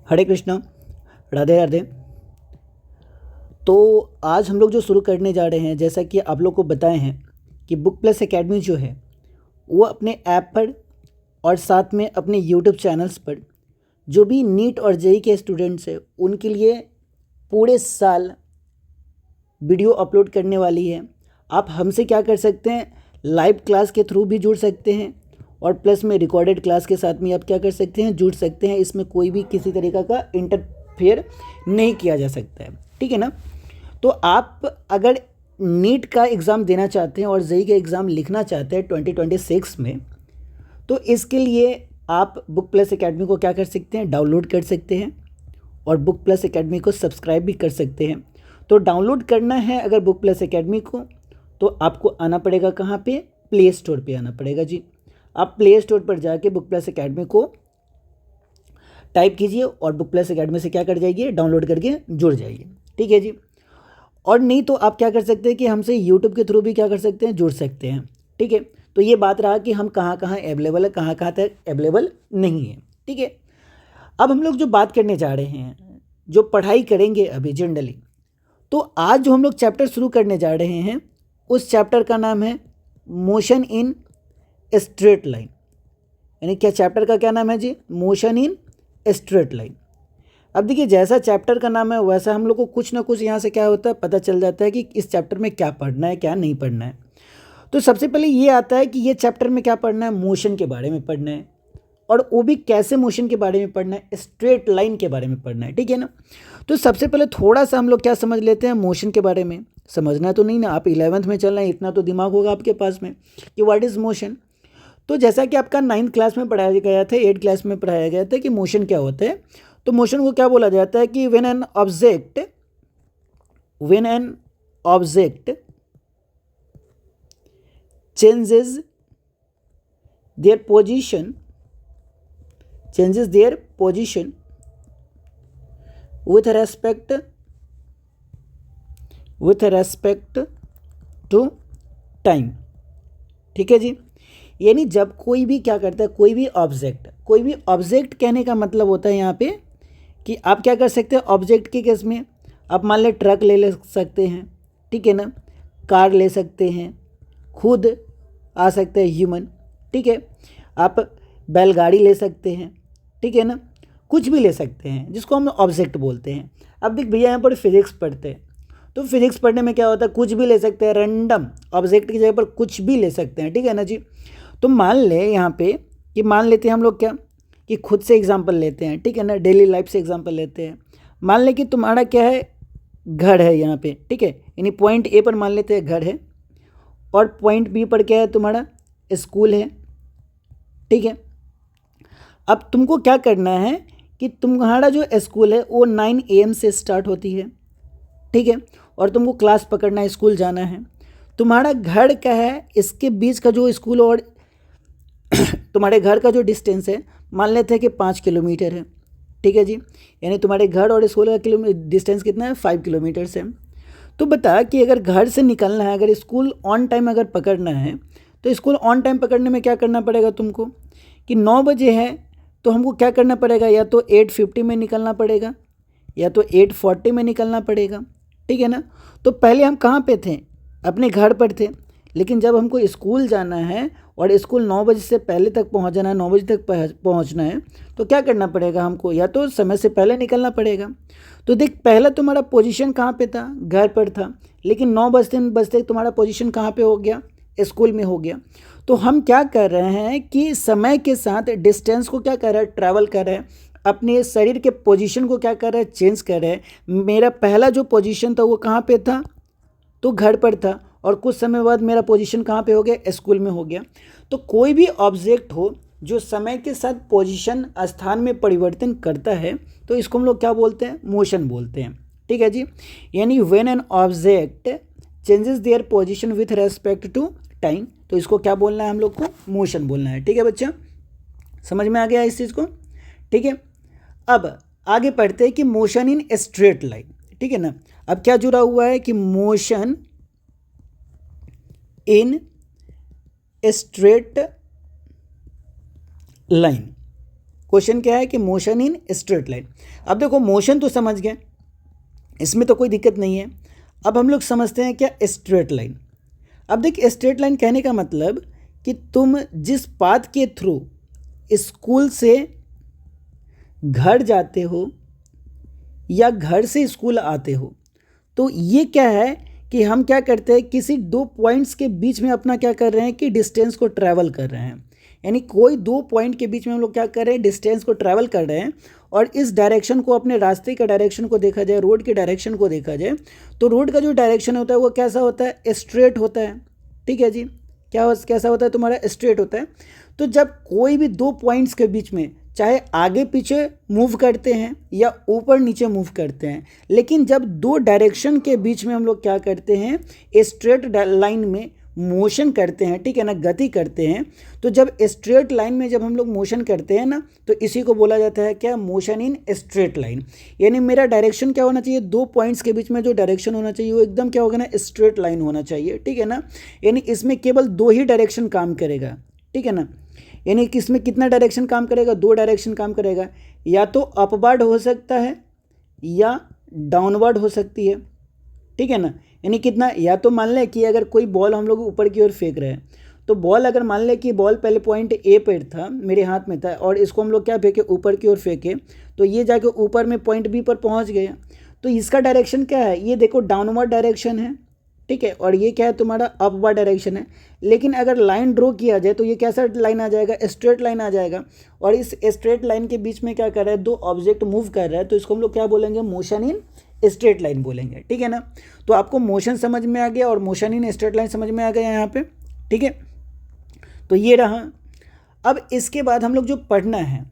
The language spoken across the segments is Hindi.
हरे कृष्णा, राधे राधे। तो आज हम लोग जो शुरू करने जा रहे हैं, जैसा कि आप लोग को बताए हैं कि बुक प्लस एकेडमी जो है वो अपने ऐप पर और साथ में अपने यूट्यूब चैनल्स पर जो भी नीट और जेई के स्टूडेंट्स हैं उनके लिए पूरे साल वीडियो अपलोड करने वाली है। आप हमसे क्या कर सकते हैं, लाइव क्लास के थ्रू भी जुड़ सकते हैं और प्लस में रिकॉर्डेड क्लास के साथ में आप क्या कर सकते हैं, जुड़ सकते हैं। इसमें कोई भी किसी तरीक़ा का इंटरफेयर नहीं किया जा सकता है, ठीक है ना। तो आप अगर नीट का एग्ज़ाम देना चाहते हैं और जेई का एग्ज़ाम लिखना चाहते हैं 2026 में, तो इसके लिए आप बुक प्लस एकेडमी को क्या कर सकते हैं, डाउनलोड कर सकते हैं और बुक प्लस एकेडमी को सब्सक्राइब भी कर सकते हैं। तो डाउनलोड करना है अगर बुक प्लस एकेडमी को, तो आपको आना पड़ेगा कहाँ पे, प्ले स्टोर पे आना पड़ेगा जी। आप प्ले स्टोर पर जाके बुक प्लस एकेडमी को टाइप कीजिए और बुक प्लस एकेडमी से क्या कर जाइए, डाउनलोड करके जुड़ जाइए, ठीक है जी। और नहीं तो आप क्या कर सकते हैं कि हमसे यूट्यूब के थ्रू भी क्या कर सकते हैं, जुड़ सकते हैं, ठीक है। तो ये बात रहा कि हम कहाँ कहाँ अवेलेबल है, कहाँ कहाँ तक अवेलेबल नहीं है, ठीक है। अब हम लोग जो बात करने जा रहे हैं, जो पढ़ाई करेंगे अभी जनरली, तो आज जो हम लोग चैप्टर शुरू करने जा रहे हैं उस चैप्टर का नाम है मोशन इन स्ट्रेट लाइन। यानी क्या चैप्टर का क्या नाम है जी, मोशन इन स्ट्रेट लाइन। अब देखिए, जैसा चैप्टर का नाम है वैसा हम लोग को कुछ ना कुछ यहाँ से क्या होता है, पता चल जाता है कि इस चैप्टर में क्या पढ़ना है, क्या नहीं पढ़ना है। तो सबसे पहले ये आता है कि ये चैप्टर में क्या पढ़ना है, मोशन के बारे में पढ़ना है, और वो भी कैसे मोशन के बारे में पढ़ना है, स्ट्रेट लाइन के बारे में पढ़ना है, ठीक है ना। तो सबसे पहले थोड़ा सा हम लोग क्या समझ लेते हैं मोशन के बारे में। समझना तो नहीं ना, आप 11th में चल रहे हैं, इतना तो दिमाग होगा आपके पास में कि व्हाट इज़ मोशन। तो जैसा कि आपका 9th क्लास में पढ़ाया गया था, 8th क्लास में पढ़ाया गया था कि मोशन क्या होता है। तो मोशन को क्या बोला जाता है कि when an object changes their position with respect to time, ठीक है जी। यानी जब कोई भी क्या करता है, कोई भी ऑब्जेक्ट कहने का मतलब होता है यहाँ पे कि आप क्या कर सकते हैं, ऑब्जेक्ट के केस में आप मान लें ट्रक ले सकते हैं, ठीक है ना, कार ले सकते हैं, खुद आ सकते हैं ह्यूमन, ठीक है, आप बैलगाड़ी ले सकते हैं, ठीक है ना, कुछ भी ले सकते हैं जिसको हम ऑब्जेक्ट बोलते हैं। अब देख भैया, यहाँ पर फिजिक्स पढ़ते हैं, तो फिजिक्स पढ़ने में क्या होता है, कुछ भी ले सकते हैं, रैंडम ऑब्जेक्ट की जगह पर कुछ भी ले सकते हैं, ठीक है ना जी। तो मान ले यहाँ पे कि मान लेते हैं हम लोग क्या, कि खुद से एग्जांपल लेते हैं, ठीक है ना, डेली लाइफ से एग्जांपल लेते हैं। मान ले कि तुम्हारा क्या है, घर है यहाँ पे, ठीक है, यानी पॉइंट ए पर मान लेते हैं घर है, और पॉइंट बी पर क्या है, तुम्हारा स्कूल है, ठीक है। अब तुमको क्या करना है कि तुम्हारा जो स्कूल है वो 9 AM से स्टार्ट होती है, ठीक है, और तुमको क्लास पकड़ना है, स्कूल जाना है। तुम्हारा घर का है, इसके बीच का जो स्कूल और तुम्हारे घर का जो डिस्टेंस है, मान लेते हैं कि 5 किलोमीटर है, ठीक है जी। यानी तुम्हारे घर और स्कूल का डिस्टेंस कितना है, 5 किलोमीटर है। तो बता कि अगर घर से निकलना है, अगर स्कूल ऑन टाइम अगर पकड़ना है, तो स्कूल ऑन टाइम पकड़ने में क्या करना पड़ेगा तुमको, कि 9 बजे है तो हमको क्या करना पड़ेगा, या तो 8:50 में निकलना पड़ेगा या तो 8:40 में निकलना पड़ेगा, ठीक है ना। तो पहले हम कहाँ पे थे, अपने घर पर थे, लेकिन जब हमको स्कूल जाना है और स्कूल 9 बजे से पहले तक पहुँच जाना है, 9 बजे तक पहुँचना है, तो क्या करना पड़ेगा हमको, या तो समय से पहले निकलना पड़ेगा। तो देख, पहला तुम्हारा पोजीशन कहाँ पे था, घर पर था, लेकिन 9 बजते तुम्हारा पोजीशन कहाँ पे हो गया, स्कूल में हो गया। तो हम क्या कर रहे हैं कि समय के साथ डिस्टेंस को क्या कर रहे हैं, ट्रैवल कर रहे हैं, अपने शरीर के पोजीशन को क्या कर रहे हैं, चेंज कर रहे हैं। मेरा पहला जो पोजीशन था वो कहाँ पे था, तो घर पर था, और कुछ समय बाद मेरा पोजीशन कहाँ पे हो गया, स्कूल में हो गया। तो कोई भी ऑब्जेक्ट हो जो समय के साथ पोजीशन स्थान में परिवर्तन करता है, तो इसको हम लोग क्या बोलते हैं, मोशन बोलते हैं, ठीक है जी। यानी when an object changes their position with respect to time, तो इसको क्या बोलना है, हम लोग को मोशन बोलना है, ठीक है बच्चा, समझ में आ गया इस चीज़ को, ठीक है। अब आगे पढ़ते हैं कि मोशन इन स्ट्रेट लाइन, ठीक है ना। अब क्या जुड़ा हुआ है कि motion in straight line, question क्या है कि मोशन इन स्ट्रेट लाइन। अब देखो मोशन तो समझ गए, इसमें तो कोई दिक्कत नहीं है। अब हम लोग समझते हैं क्या स्ट्रेट लाइन। अब देख स्ट्रेट लाइन कहने का मतलब कि तुम जिस पाथ के थ्रू स्कूल से घर जाते हो या घर से स्कूल आते हो, तो ये क्या है कि हम क्या करते हैं, किसी दो पॉइंट्स के बीच में अपना क्या कर रहे हैं कि डिस्टेंस को ट्रैवल कर रहे हैं। यानी कोई दो पॉइंट के बीच में हम लोग क्या कर रहे हैं, डिस्टेंस को ट्रैवल कर रहे हैं। और इस डायरेक्शन को, अपने रास्ते के डायरेक्शन को देखा जाए, रोड के डायरेक्शन को देखा जाए, तो रोड का जो डायरेक्शन होता है वो कैसा होता है, स्ट्रेट होता है। ठीक है जी, कैसा होता है तुम्हारा, स्ट्रेट होता है। तो जब कोई भी दो पॉइंट्स के बीच में चाहे आगे पीछे मूव करते हैं या ऊपर नीचे मूव करते हैं, लेकिन जब दो डायरेक्शन के बीच में हम लोग क्या करते हैं, स्ट्रेट लाइन में मोशन करते हैं, ठीक है ना, गति करते हैं। तो जब स्ट्रेट लाइन में जब हम लोग मोशन करते हैं ना, तो इसी को बोला जाता है क्या, मोशन इन स्ट्रेट लाइन। यानी मेरा डायरेक्शन क्या होना चाहिए, दो पॉइंट्स के बीच में जो डायरेक्शन होना चाहिए वो एकदम क्या होगा ना, स्ट्रेट लाइन होना चाहिए। ठीक है ना, यानी इसमें केवल दो ही डायरेक्शन काम करेगा। ठीक है ना, यानी कि इसमें कितना डायरेक्शन काम करेगा, दो डायरेक्शन काम करेगा। या तो अपवर्ड हो सकता है या डाउनवर्ड हो सकती है। ठीक है ना, यानी कितना, या तो मान लें कि अगर कोई बॉल हम लोग ऊपर की ओर फेंक रहे हैं, तो बॉल अगर मान लें कि बॉल पहले पॉइंट ए पर था, मेरे हाथ में था, और इसको हम लोग क्या फेंके, ऊपर की ओर फेंके, तो ये जाके ऊपर में पॉइंट बी पर पहुंच गया। तो इसका डायरेक्शन क्या है, ये देखो डाउनवर्ड डायरेक्शन है। ठीक है, और ये क्या है तुम्हारा, अपवर्ड डायरेक्शन है। लेकिन अगर लाइन ड्रॉ किया जाए तो ये कैसा लाइन आ जाएगा, स्ट्रेट लाइन आ जाएगा। और इस स्ट्रेट लाइन के बीच में क्या कर रहा है, दो ऑब्जेक्ट मूव कर रहा है, तो इसको हम लोग क्या बोलेंगे, मोशन इन स्ट्रेट लाइन बोलेंगे। ठीक है ना, तो आपको मोशन समझ में आ गया और मोशन इन स्ट्रेट लाइन समझ में आ गया यहाँ पे। ठीक है, तो ये रहा। अब इसके बाद हम लोग जो पढ़ना है,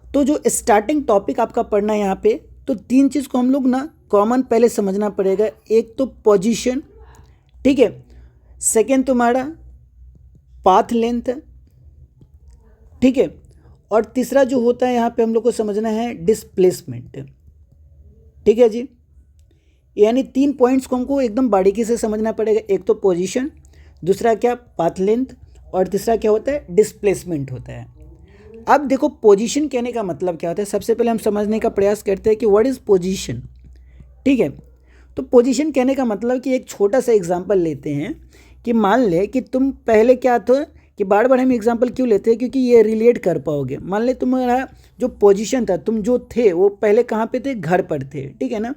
तो जो स्टार्टिंग टॉपिक आपका पढ़ना है यहाँ पे, तो तीन चीज़ को हम लोग ना कॉमन पहले समझना पड़ेगा। एक तो पोजीशन, ठीक है, सेकेंड तुम्हारा पाथ लेंथ, ठीक है, और तीसरा जो होता है यहाँ पे हम लोग को समझना है डिस्प्लेसमेंट। ठीक है जी, यानी तीन पॉइंट्स को हमको एकदम बारीकी से समझना पड़ेगा। एक तो पोजीशन, दूसरा क्या पाथ लेंथ, और तीसरा क्या होता है, डिस्प्लेसमेंट होता है। अब देखो पोजीशन कहने का मतलब क्या होता है, सबसे पहले हम समझने का प्रयास करते हैं कि व्हाट इज़ पोजीशन। ठीक है, तो पोजीशन कहने का मतलब कि एक छोटा सा एग्जांपल लेते हैं कि मान ले कि तुम पहले क्या था, कि बार बार हम एग्जांपल क्यों लेते हैं, क्योंकि ये रिलेट कर पाओगे। मान ले तुम्हारा जो पोजीशन था, तुम जो थे वो पहले कहाँ पे थे, घर पर थे। ठीक है ना,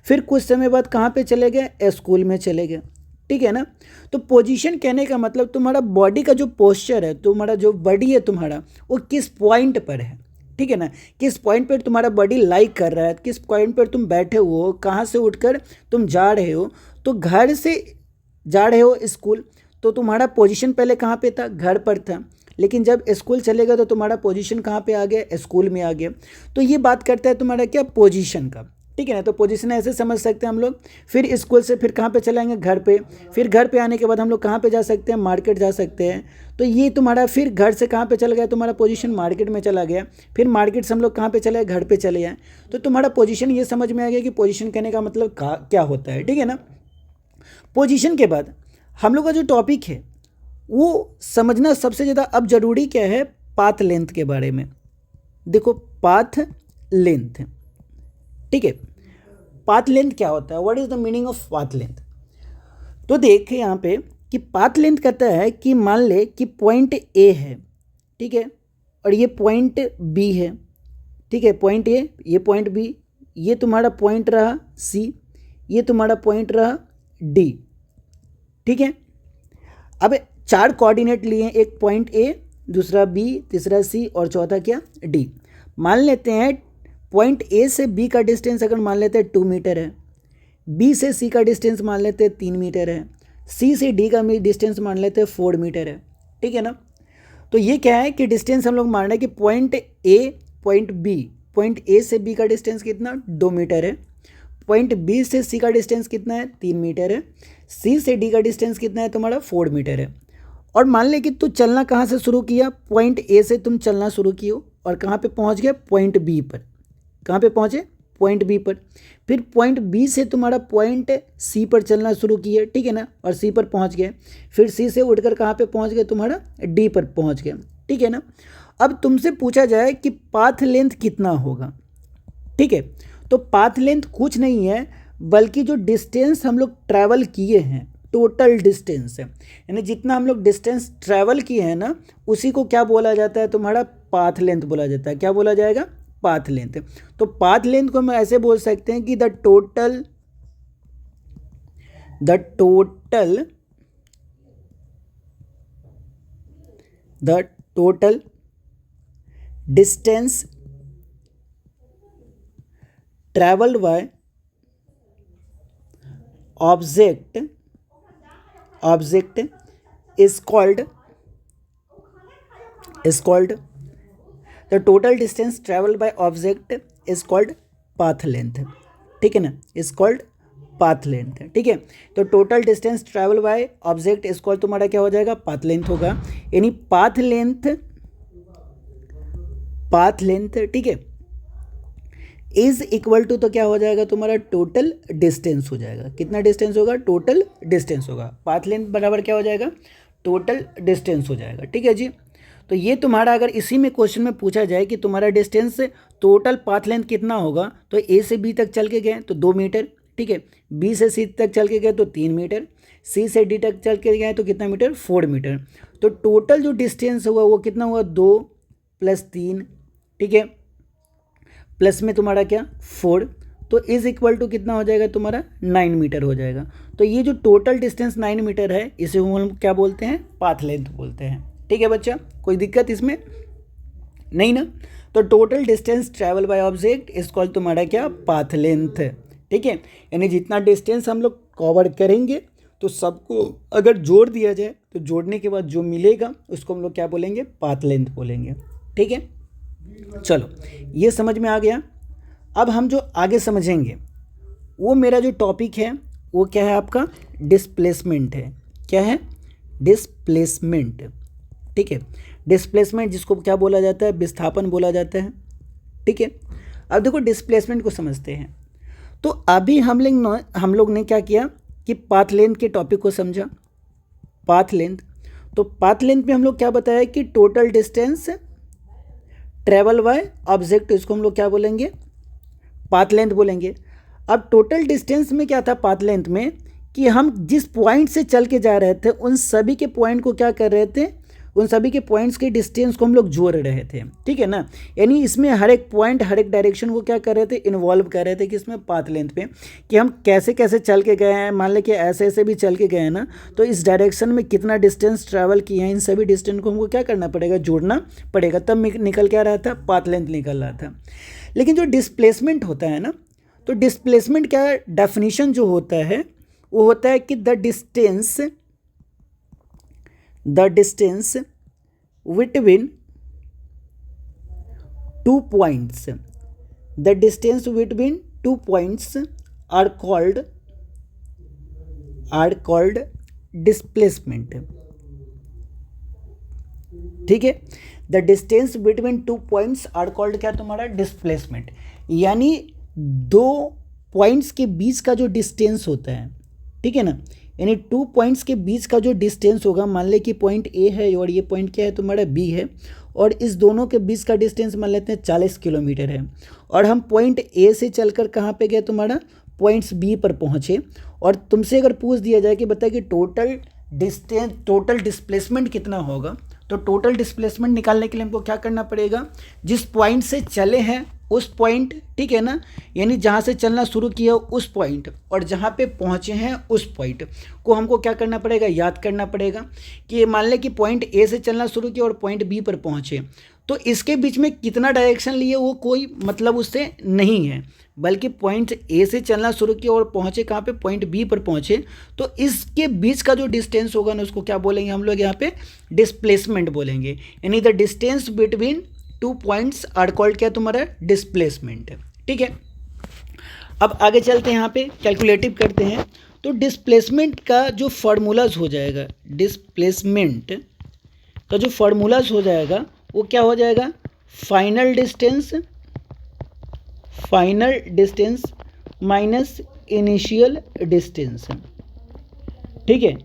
फिर कुछ समय बाद कहाँ पे चले गए, स्कूल में चले गए। ठीक है ना, तो पोजीशन कहने का मतलब तुम्हारा बॉडी का जो पोस्चर है, तुम्हारा जो बॉडी है तुम्हारा, वो किस पॉइंट पर है। ठीक है ना, किस पॉइंट पर तुम्हारा बॉडी लाइक कर रहा है, किस पॉइंट पर तुम बैठे हो, कहाँ से उठकर तुम जा रहे हो। तो घर से जा रहे हो स्कूल, तो तुम्हारा पोजीशन पहले कहाँ पे था, घर पर था। लेकिन जब स्कूल चलेगा तो तुम्हारा पोजीशन कहाँ पे आ गया, स्कूल में आ गया। तो ये बात करता है तुम्हारा क्या, पोजीशन का। ठीक है ना, तो पोजीशन ऐसे समझ सकते हैं हम लोग। फिर स्कूल से फिर कहाँ पे चलेंगे, घर पे। फिर घर पे आने के बाद हम लोग कहाँ पे जा सकते हैं, मार्केट जा सकते हैं। तो ये तुम्हारा फिर घर से कहाँ पे चल गया, तुम्हारा पोजीशन मार्केट में चला गया। फिर मार्केट से हम लोग कहाँ पे चले, घर पे चले जाए। तो तुम्हारा पोजीशन ये समझ में आ गया कि पोजीशन कहने का मतलब क्या होता है। ठीक है ना, पोजीशन के बाद हम लोग का जो टॉपिक है वो समझना सबसे ज़्यादा अब जरूरी क्या है, पाथ लेंथ के बारे में। देखो पाथ लेंथ, ठीक है, पाथ लेंथ क्या होता है, what is the meaning of path length. तो देख यहाँ पे कि पाथ लेंथ कहता है कि मान ले कि पॉइंट ए है, ठीक है, और ये पॉइंट बी है। ठीक है, पॉइंट ए, ये पॉइंट बी, ये तुम्हारा पॉइंट रहा सी, ये तुम्हारा पॉइंट रहा डी। ठीक है, अब चार कोऑर्डिनेट लिए, एक पॉइंट ए, दूसरा बी, तीसरा सी और चौथा क्या, डी। मान लेते हैं पॉइंट ए से बी का डिस्टेंस अगर मान लेते हैं 2 मीटर है, बी से सी का डिस्टेंस मान लेते हैं 3 मीटर है, सी से डी का डिस्टेंस मान लेते हैं 4 मीटर है। ठीक है ना, तो ये क्या है कि डिस्टेंस हम लोग मान रहे हैं कि point A, point B, point A से बी का डिस्टेंस कितना, 2 मीटर है। पॉइंट बी से सी का डिस्टेंस कितना है, 3 मीटर है। सी से डी का डिस्टेंस कितना है तुम्हारा, 4 मीटर है। और मान ले कि तू चलना कहाँ से शुरू किया, पॉइंट ए से तुम चलना शुरू किया और कहाँ पे पहुँच गए, पॉइंट बी पर। कहाँ पे पहुँचे, पॉइंट बी पर। फिर पॉइंट बी से तुम्हारा पॉइंट सी पर चलना शुरू किया, ठीक है ना, और सी पर पहुँच गए। फिर सी से उठकर कहाँ पे पहुँच गए, तुम्हारा डी पर पहुँच गए। ठीक है ना, अब तुमसे पूछा जाए कि पाथ लेंथ कितना होगा, ठीक है, तो पाथ लेंथ कुछ नहीं है बल्कि जो डिस्टेंस हम लोग ट्रैवल किए हैं, टोटल डिस्टेंस है, यानी जितना हम लोग डिस्टेंस ट्रैवल किए हैं ना, उसी को क्या बोला जाता है, तुम्हारा पाथ लेंथ बोला जाता है। क्या बोला जाएगा, पाथ लेंथ। तो पाथ लेंथ को हम ऐसे बोल सकते हैं कि the total distance travelled by object is called the total distance traveled by object is called path length, ठीक है ना, is called path length, ठीक है। तो total distance travel by object is called तुम्हारा क्या हो जाएगा, पाथ लेंथ होगा, यानी पाथ लेंथ, ठीक है, इज इक्वल टू, तो क्या हो जाएगा तुम्हारा टोटल डिस्टेंस हो जाएगा। कितना डिस्टेंस होगा, टोटल डिस्टेंस होगा। पाथ लेंथ बराबर क्या हो जाएगा, टोटल डिस्टेंस हो जाएगा, ठीक है जी। तो ये तुम्हारा अगर इसी में क्वेश्चन में पूछा जाए कि तुम्हारा डिस्टेंस टोटल पाथ लेंथ कितना होगा, तो ए से बी तक चल के गए तो 2 मीटर, ठीक है, बी से सी तक चल के गए तो 3 मीटर, सी से डी तक चल के गए तो कितना मीटर, 4 मीटर। तो टोटल जो डिस्टेंस हुआ वो कितना हुआ, 2 + 3, ठीक है, प्लस में तुम्हारा क्या 4, तो इज इक्वल टू कितना हो जाएगा तुम्हारा 9 मीटर हो जाएगा। तो ये जो टोटल डिस्टेंस 9 मीटर है, इसे हम क्या बोलते हैं, पाथ लेंथ बोलते हैं, ठीक है बच्चा, कोई दिक्कत इसमें नहीं ना। तो total distance travel by object is called तुम्हारा क्या, पाथ लेंथ, ठीक है, यानी जितना डिस्टेंस हम लोग कवर करेंगे तो सबको अगर जोड़ दिया जाए तो जोड़ने के बाद जो मिलेगा उसको हम लोग क्या बोलेंगे, पाथ लेंथ बोलेंगे, ठीक है। चलो ये समझ में आ गया। अब हम जो आगे समझेंगे वो मेरा जो टॉपिक है वो क्या है, आपका डिस्प्लेसमेंट है। क्या है, डिस्प्लेसमेंट, ठीक है, डिस्प्लेसमेंट जिसको क्या बोला जाता है, विस्थापन बोला जाता है, ठीक है। अब देखो डिस्प्लेसमेंट को समझते हैं। तो अभी हम लोग ने क्या किया कि पाथ लेंथ के टॉपिक को समझा, पाथ लेंथ। तो पाथ लेंथ में हम लोग क्या बताया कि total distance travel by object, इसको हम लोग क्या बोलेंगे, पाथ लेंथ बोलेंगे। अब टोटल डिस्टेंस में क्या था, पाथ लेंथ में, कि हम जिस पॉइंट से चल के जा रहे थे उन सभी के पॉइंट को क्या कर रहे थे, उन सभी के पॉइंट्स के डिस्टेंस को हम लोग जोड़ रहे थे, ठीक है ना। यानी इसमें हर एक पॉइंट, हर एक डायरेक्शन को क्या कर रहे थे, इन्वॉल्व कर रहे थे कि इसमें पाथ लेंथ पे, कि हम कैसे कैसे चल के गए हैं। मान लें कि ऐसे ऐसे भी चल के गए हैं ना, तो इस डायरेक्शन में कितना डिस्टेंस ट्रैवल किए हैं, इन सभी डिस्टेंस को हमको क्या करना पड़ेगा, जोड़ना पड़ेगा, तब निकल क्या रहा था, पाथ लेंथ निकल रहा था। लेकिन जो डिस्प्लेसमेंट होता है ना, तो डिस्प्लेसमेंट क्या डेफिनेशन जो होता है वो होता है कि the distance between 2 points, the distance between 2 points are called displacement, ठीक है। The distance between 2 points are called क्या तुम्हारा, डिस्प्लेसमेंट, यानी 2 पॉइंट्स के बीच का जो डिस्टेंस होता है, ठीक है ना, यानी 2 पॉइंट्स के बीच का जो डिस्टेंस होगा, मान ले कि पॉइंट ए है और ये पॉइंट क्या है तुम्हारा, बी है, और इस दोनों के बीच का डिस्टेंस मान लेते हैं 40 किलोमीटर है, और हम पॉइंट ए से चलकर कहाँ पे गए तुम्हारा, पॉइंट्स बी पर पहुँचे, और तुमसे अगर पूछ दिया जाए कि बताए कि टोटल डिस्प्लेसमेंट कितना होगा, तो टोटल डिस्प्लेसमेंट निकालने के लिए हमको क्या करना पड़ेगा, जिस पॉइंट से चले हैं उस पॉइंट, ठीक है ना, यानी जहाँ से चलना शुरू किया उस पॉइंट और जहाँ पे पहुँचे हैं उस पॉइंट को हमको क्या करना पड़ेगा, याद करना पड़ेगा। कि मान लें कि पॉइंट ए से चलना शुरू किया और पॉइंट बी पर पहुँचे, तो इसके बीच में कितना डायरेक्शन लिए वो कोई मतलब उससे नहीं है, बल्कि पॉइंट ए से चलना शुरू किया और पहुँचे कहाँ पे, पॉइंट बी पर पहुँचे, तो इसके बीच का जो डिस्टेंस होगा ना उसको क्या बोलेंगे हम लोग यहाँ पे, डिस्प्लेसमेंट बोलेंगे। यानी the distance between 2 points are called क्या तुम्हारा, डिस्प्लेसमेंट, ठीक है। अब आगे चलते हैं, यहाँ पे कैलकुलेटिव करते हैं। तो डिस्प्लेसमेंट का जो फार्मूलाज हो जाएगा, डिस्प्लेसमेंट का जो फार्मूलाज हो जाएगा वो क्या हो जाएगा, final distance minus initial distance, ठीक है।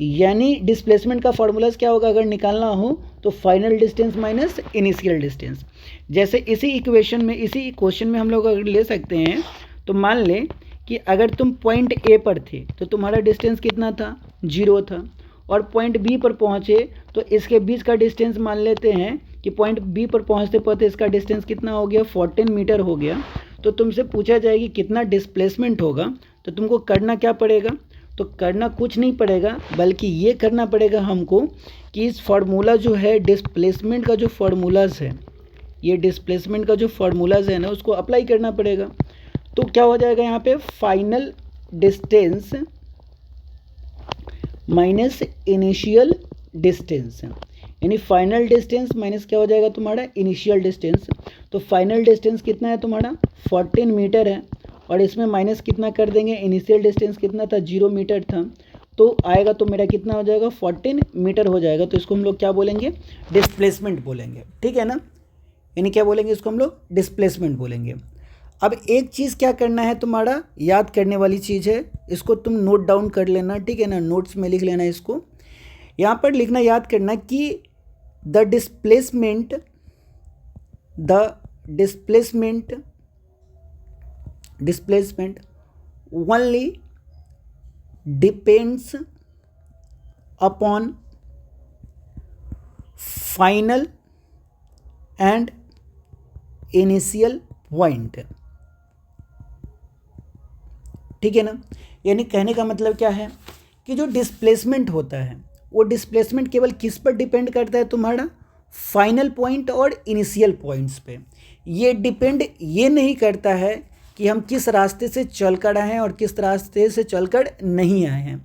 यानी डिस्प्लेसमेंट का फार्मूलाज क्या होगा, अगर निकालना हो तो final distance minus initial distance. जैसे इसी इक्वेशन में, इसी क्वेश्चन में हम लोग अगर ले सकते हैं तो मान लें कि अगर तुम पॉइंट ए पर थे तो तुम्हारा डिस्टेंस कितना था, 0 था, और पॉइंट बी पर पहुँचे तो इसके बीच का डिस्टेंस मान लेते हैं कि पॉइंट बी पर पहुँचते पहुँचते इसका डिस्टेंस कितना हो गया, 14 मीटर हो गया। तो तुमसे पूछा जाएगी कितना डिस्प्लेसमेंट होगा, तो तुमको करना क्या पड़ेगा, तो करना कुछ नहीं पड़ेगा बल्कि ये करना पड़ेगा हमको कि इस फार्मूला जो है डिस्प्लेसमेंट का, जो फार्मूलाज है, ये डिस्प्लेसमेंट का जो फार्मूलाज है ना, उसको अप्लाई करना पड़ेगा। तो क्या हो जाएगा यहाँ पे, final distance minus initial distance, यानी फाइनल डिस्टेंस माइनस क्या हो जाएगा तुम्हारा, इनिशियल डिस्टेंस। तो फाइनल डिस्टेंस कितना है तुम्हारा, 14 मीटर है, और इसमें माइनस कितना कर देंगे, इनिशियल डिस्टेंस कितना था, 0 मीटर था, तो आएगा तो मेरा कितना हो जाएगा, 14 मीटर हो जाएगा। तो इसको हम लोग क्या बोलेंगे, डिस्प्लेसमेंट बोलेंगे, ठीक है ना, यानी क्या बोलेंगे इसको हम लोग, डिस्प्लेसमेंट बोलेंगे। अब एक चीज़ क्या करना है तुम्हारा, याद करने वाली चीज़ है, इसको तुम नोट डाउन कर लेना, ठीक है ना, नोट्स में लिख लेना इसको। यहाँ पर लिखना, याद करना कि the displacement only depends upon final and initial point, ठीक है ना। यानी कहने का मतलब क्या है कि जो डिस्प्लेसमेंट होता है वो डिस्प्लेसमेंट केवल किस पर डिपेंड करता है, तुम्हारा फाइनल पॉइंट और इनिशियल पॉइंट्स पे। ये डिपेंड ये नहीं करता है कि हम किस रास्ते से चल कर आए हैं और किस रास्ते से चल कर नहीं आए हैं,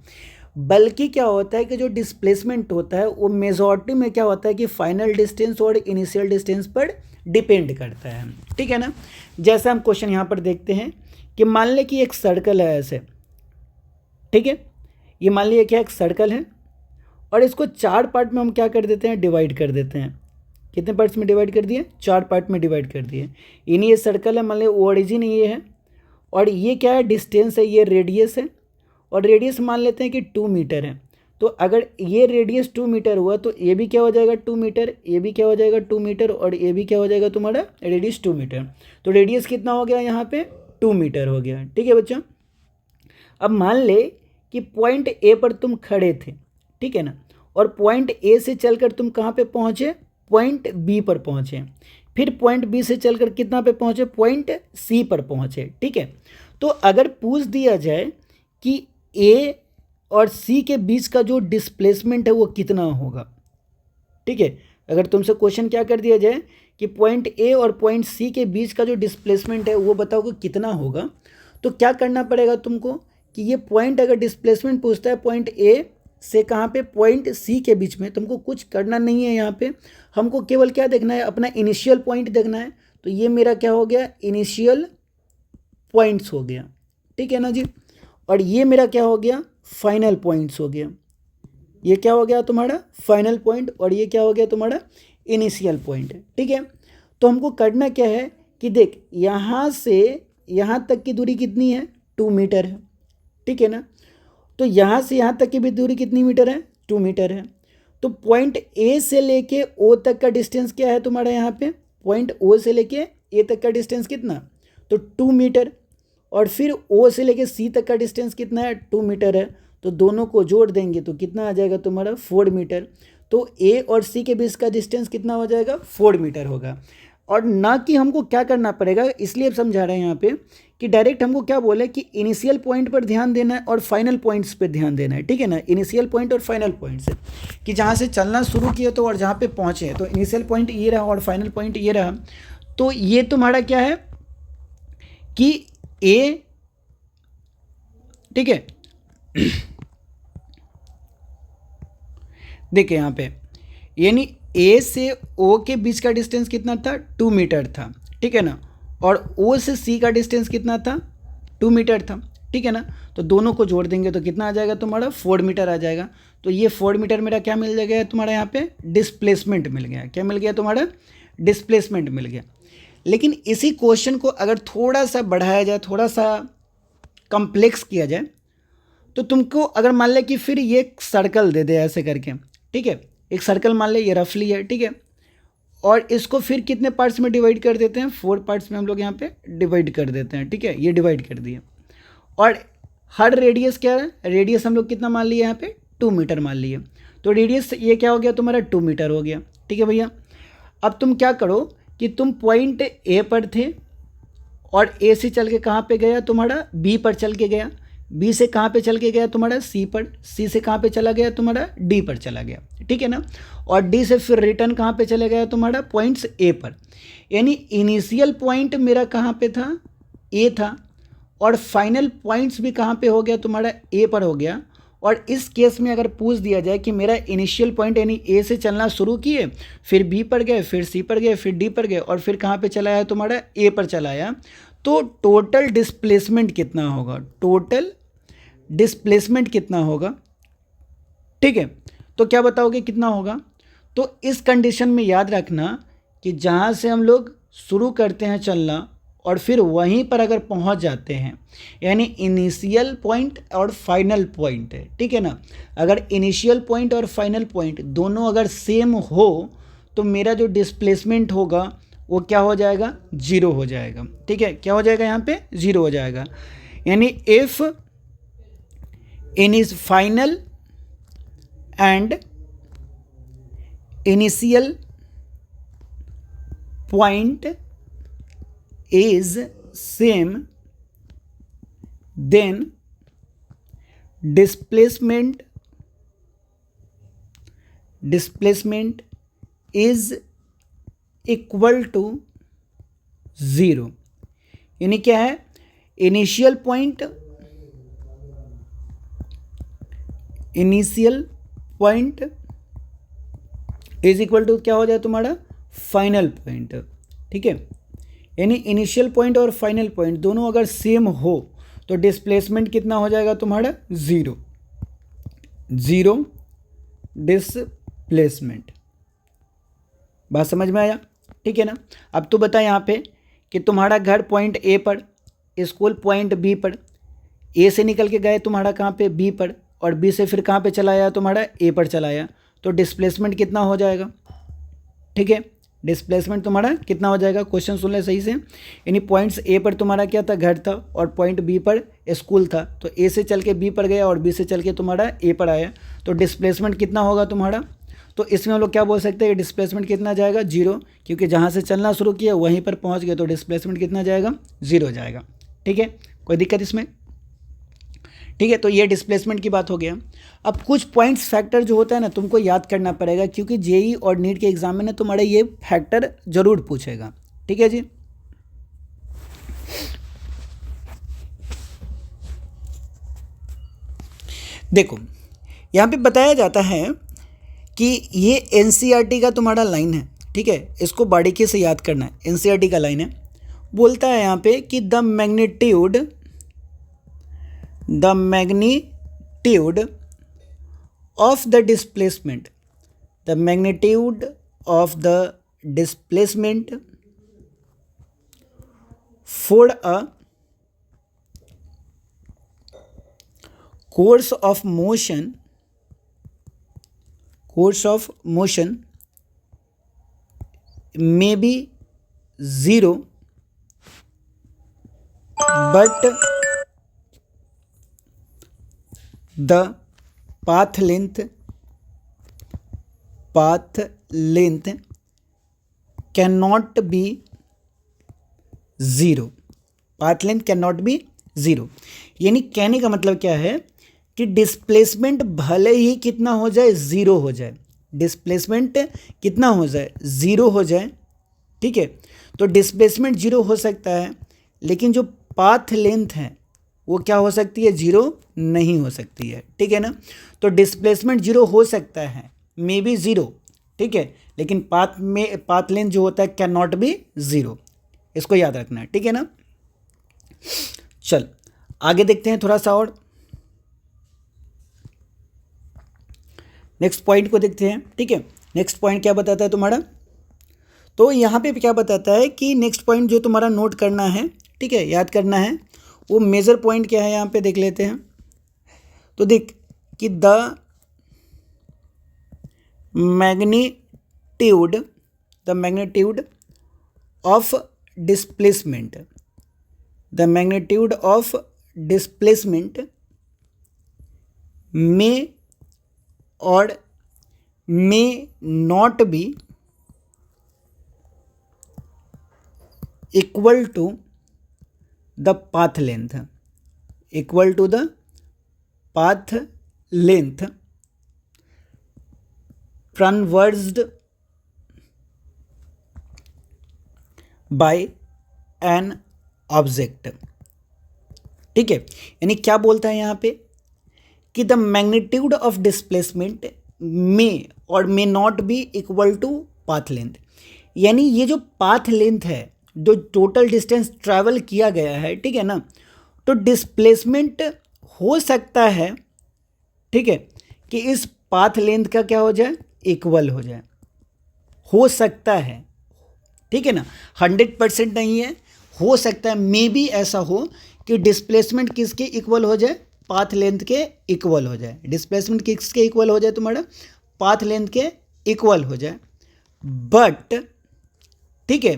बल्कि क्या होता है कि जो डिस्प्लेसमेंट होता है वो मेजॉरिटी में क्या होता है कि फाइनल डिस्टेंस और इनिशियल डिस्टेंस पर डिपेंड करता है, ठीक है ना। जैसे हम क्वेश्चन यहाँ पर देखते हैं कि मान लें कि एक सर्कल है ऐसे, ठीक है, ये मान लिया क्या एक सर्कल है और इसको 4 पार्ट में हम क्या कर देते हैं, डिवाइड कर देते हैं। कितने पार्ट्स में डिवाइड कर दिए, 4 पार्ट में डिवाइड कर दिए। यानी ये सर्कल है, मान लो ओरिजिन ये है और ये क्या है, डिस्टेंस है, ये रेडियस है, और रेडियस मान लेते हैं कि 2 मीटर है। तो अगर ये रेडियस 2 मीटर हुआ तो ये भी क्या हो जाएगा 2 मीटर, ये भी क्या हो जाएगा 2 मीटर, और ये भी क्या हो जाएगा तुम्हारा रेडियस 2 मीटर। तो रेडियस कितना हो गया यहाँ पे, 2 मीटर हो गया, ठीक है बच्चों। अब मान ले कि पॉइंट ए पर तुम खड़े थे, ठीक है ना, और पॉइंट ए से चलकर तुम कहाँ पे पहुँचे, पॉइंट बी पर पहुँचे, फिर पॉइंट बी से चलकर कितना पे पहुँचे, पॉइंट सी पर पहुँचे, ठीक है। तो अगर पूछ दिया जाए कि ए और सी के बीच का जो डिस्प्लेसमेंट है वो कितना होगा, ठीक है, अगर तुमसे क्वेश्चन क्या कर दिया जाए कि पॉइंट ए और पॉइंट सी के बीच का जो डिस्प्लेसमेंट है वो बताओ कि कितना होगा, तो क्या करना पड़ेगा तुमको कि ये पॉइंट अगर डिस्प्लेसमेंट पूछता है पॉइंट ए से कहाँ पे, पॉइंट सी के बीच में, तुमको कुछ करना नहीं है यहाँ पे, हमको केवल क्या देखना है, अपना इनिशियल पॉइंट देखना है। तो ये मेरा क्या हो गया, इनिशियल पॉइंट्स हो गया, ठीक है ना जी, और ये मेरा क्या हो गया, फाइनल पॉइंट्स हो गया। ये क्या हो गया तुम्हारा फाइनल पॉइंट, और ये क्या हो गया तुम्हारा इनिशियल पॉइंट, ठीक है। तो हमको करना क्या है कि देख यहाँ से यहाँ तक की दूरी कितनी है, 2 मीटर है, ठीक है ना। तो यहाँ से यहाँ तक की भी दूरी कितनी मीटर है, 2 मीटर है। तो पॉइंट ए से लेके ओ तक का डिस्टेंस क्या है तुम्हारा, यहाँ पे पॉइंट ओ से लेके ए तक का डिस्टेंस कितना, तो 2 मीटर, और फिर ओ से लेके सी तक का डिस्टेंस कितना है, 2 मीटर है। तो दोनों को जोड़ देंगे तो कितना आ जाएगा तुम्हारा 4 मीटर। तो ए और सी के बीच का डिस्टेंस कितना हो जाएगा, 4 मीटर होगा। और ना कि हमको क्या करना पड़ेगा, इसलिए अब समझा रहे हैं यहाँ पे कि डायरेक्ट हमको क्या बोले कि इनिशियल पॉइंट पर ध्यान देना है और फाइनल पॉइंट्स पर ध्यान देना है, ठीक है ना। इनिशियल पॉइंट और फाइनल पॉइंट से कि जहाँ से चलना शुरू किए तो और जहाँ पे पहुँचे, तो इनिशियल पॉइंट ये रहा और फाइनल पॉइंट ये रहा। तो ये तुम्हारा क्या है कि ए, ठीक है, देखिए यहाँ पे यानी ए से ओ के बीच का डिस्टेंस कितना था, 2 मीटर था, ठीक है ना, और ओ से सी का डिस्टेंस कितना था, 2 मीटर था, ठीक है ना। तो दोनों को जोड़ देंगे तो कितना आ जाएगा तुम्हारा 4 मीटर आ जाएगा। तो ये 4 मीटर मेरा क्या मिल जाएगा तुम्हारा, यहाँ पे डिस्प्लेसमेंट मिल गया। क्या मिल गया तुम्हारा, डिस्प्लेसमेंट मिल गया। लेकिन इसी क्वेश्चन को अगर थोड़ा सा बढ़ाया जाए, थोड़ा सा कॉम्प्लेक्स किया जाए, तो तुमको अगर मान लें कि फिर ये सर्कल दे दे ऐसे करके, ठीक है, एक सर्कल मान ले, ये रफली है, ठीक है, और इसको फिर कितने पार्ट्स में डिवाइड कर देते हैं, 4 पार्ट्स में हम लोग यहाँ पे डिवाइड कर देते हैं, ठीक है, ये डिवाइड कर दिए। और हर रेडियस क्या है, रेडियस हम लोग कितना मान लिए यहाँ पे 2 मीटर मान लिए, तो रेडियस ये क्या हो गया तुम्हारा 2 मीटर हो गया, ठीक है भैया। अब तुम क्या करो कि तुम पॉइंट ए पर थे और ए से चल के कहाँ पे गया तुम्हारा बी पर चल के गया, बी से कहाँ पे चल के गया तुम्हारा सी पर, सी से कहाँ पे चला गया तुम्हारा डी पर चला गया, ठीक है ना, और डी से फिर रिटर्न कहाँ पे चला गया तुम्हारा पॉइंट्स ए पर। यानी इनिशियल पॉइंट मेरा कहाँ पे था, ए था, और फाइनल पॉइंट्स भी कहाँ पे हो गया तुम्हारा ए पर हो गया। और इस केस में अगर पूछ दिया जाए कि मेरा इनिशियल पॉइंट यानी ए से चलना शुरू किए, फिर बी पर गए, फिर सी पर गए, फिर डी पर गए, और फिर कहाँ पे चला है तुम्हारा ए पर चला आया, तो टोटल डिस्प्लेसमेंट कितना होगा, टोटल डिस्प्लेसमेंट कितना होगा, ठीक है। तो क्या बताओगे कितना होगा। तो इस कंडीशन में याद रखना कि जहाँ से हम लोग शुरू करते हैं चलना और फिर वहीं पर अगर पहुंच जाते हैं, यानी इनिशियल पॉइंट और फाइनल पॉइंट है, ठीक है ना, अगर इनिशियल पॉइंट और फाइनल पॉइंट दोनों अगर सेम हो तो मेरा जो डिस्प्लेसमेंट होगा वो क्या हो जाएगा, 0 हो जाएगा, ठीक है, क्या हो जाएगा यहाँ पे 0 हो जाएगा। यानी if in is final and initial point is same, then displacement is equal to 0। यानी क्या है, initial point is equal to क्या हो जाए तुम्हारा फाइनल पॉइंट, ठीक है। यानी इनिशियल पॉइंट और फाइनल पॉइंट दोनों अगर सेम हो तो डिस्प्लेसमेंट कितना हो जाएगा तुम्हारा 0 डिस्प्लेसमेंट। बात समझ में आया, ठीक है ना। अब तो बता यहाँ पे कि तुम्हारा घर पॉइंट ए पर, स्कूल पॉइंट बी पर, ए से निकल के गए तुम्हारा कहाँ पे बी पर, और बी से फिर कहाँ पे चला आया तुम्हारा ए पर चला आया, तो डिस्प्लेसमेंट कितना हो जाएगा, ठीक है, डिस्प्लेसमेंट तुम्हारा कितना हो जाएगा, क्वेश्चन सुन ले सही से। यानी पॉइंट्स ए पर तुम्हारा क्या था, घर था, और पॉइंट बी पर स्कूल था, तो ए से चल के बी पर गया और बी से चल के तुम्हारा ए पर आया, तो डिस्प्लेसमेंट कितना होगा तुम्हारा। तो इसमें हम लोग क्या बोल सकते हैं कि डिस्प्लेसमेंट कितना जाएगा 0, क्योंकि जहाँ से चलना शुरू किया वहीं पर पहुँच गए, तो डिस्प्लेसमेंट कितना जाएगा 0 जाएगा, ठीक है, कोई दिक्कत इसमें, ठीक है। तो ये डिस्प्लेसमेंट की बात हो गया। अब कुछ पॉइंट्स फैक्टर जो होता है ना तुमको याद करना पड़ेगा, क्योंकि जेई और नीट के एग्जाम में ना तुम्हारा ये फैक्टर जरूर पूछेगा, ठीक है जी। देखो यहाँ पे बताया जाता है कि ये एनसीईआरटी का तुम्हारा लाइन है, ठीक है, इसको बारीकी से याद करना है, एनसीईआरटी का लाइन है। बोलता है यहाँ पे कि the magnitude of the displacement for a course of motion may be 0, but the path length cannot be 0। Path length can not be 0। यानी कहने का मतलब क्या है कि डिस्प्लेसमेंट भले ही कितना हो जाए 0 हो जाए, डिस्प्लेसमेंट कितना हो जाए 0 हो जाए, ठीक है। तो डिस्प्लेसमेंट 0 हो सकता है, लेकिन जो पाथ लेंथ है वो क्या हो सकती है 0 नहीं हो सकती है, ठीक है ना। तो डिस्प्लेसमेंट 0 हो सकता है, मे बी 0, ठीक है, लेकिन पाथ लेंथ जो होता है कैन नॉट बी 0, इसको याद रखना है, ठीक है ना। चल आगे देखते हैं थोड़ा सा और नेक्स्ट पॉइंट को देखते हैं, ठीक है। नेक्स्ट पॉइंट क्या बताता है तुम्हारा, तो यहाँ पे क्या बताता है कि नेक्स्ट पॉइंट जो तुम्हारा नोट करना है, ठीक है, याद करना है, वो मेजर पॉइंट क्या है यहाँ पे देख लेते हैं। तो देख कि the magnitude, the magnitude of displacement, the magnitude of displacement may or may not be equal to the path length, equal to the path length traversed by an object. ठीक है, यानी क्या बोलता है यहाँ पे कि the magnitude of displacement may or may not be equal to path length, यानी ये जो पाथ लेंथ है, जो टोटल डिस्टेंस ट्रैवल किया गया है, ठीक है ना, तो डिस्प्लेसमेंट हो सकता है, ठीक है, कि इस पाथ लेंथ का क्या हो जाए, इक्वल हो जाए, हो सकता है, ठीक है ना, 100% नहीं है, हो सकता है, मे बी ऐसा हो कि डिस्प्लेसमेंट किसके इक्वल हो जाए, पाथ लेंथ के इक्वल हो जाए, डिस्प्लेसमेंट किसके इक्वल हो जाए, तुम्हारा पाथ लेंथ के इक्वल हो जाए, बट ठीक है,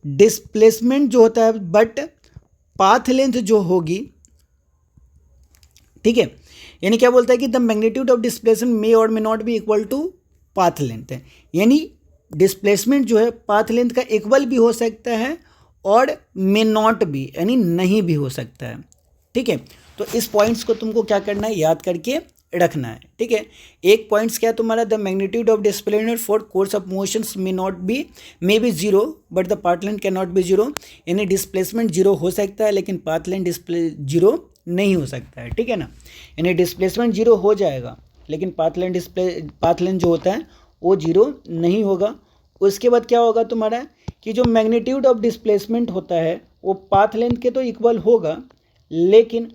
डिस्प्लेसमेंट जो होता है, बट पाथ लेंथ जो होगी, ठीक है, यानी क्या बोलता है कि the magnitude of displacement may or may not be equal to path length है, यानी डिस्प्लेसमेंट जो है पाथ लेंथ का इक्वल भी हो सकता है और मे नॉट भी, यानी नहीं भी हो सकता है। ठीक है, तो इस पॉइंट्स को तुमको क्या करना है, याद करके रखना है। ठीक है, एक पॉइंट्स क्या है तुम्हारा, the magnitude of displacement for course of motions may be zero but the path length can not be zero, यानी डिस्प्लेसमेंट जीरो हो सकता है लेकिन पाथ लेंथ जीरो नहीं हो सकता है। ठीक है ना, यानी डिस्प्लेसमेंट जीरो हो जाएगा लेकिन पाथ लेंथ जो होता है वो जीरो नहीं होगा। उसके बाद क्या होगा तुम्हारा कि जो मैग्नीट्यूड ऑफ डिस्प्लेसमेंट होता है वो पाथ लेंथ के तो इक्वल होगा लेकिन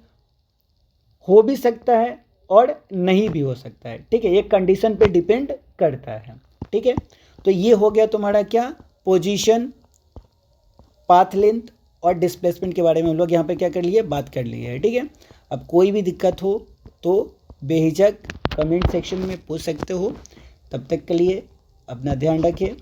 हो भी सकता है और नहीं भी हो सकता है। ठीक है, ये कंडीशन पे डिपेंड करता है। ठीक है, तो ये हो गया तुम्हारा क्या, पोजीशन, पाथ लेंथ और डिस्प्लेसमेंट के बारे में हम लोग यहाँ पे क्या कर लिए, बात कर ली है। ठीक है, अब कोई भी दिक्कत हो तो बेहिचक कमेंट सेक्शन में पूछ सकते हो। तब तक के लिए अपना ध्यान रखिए।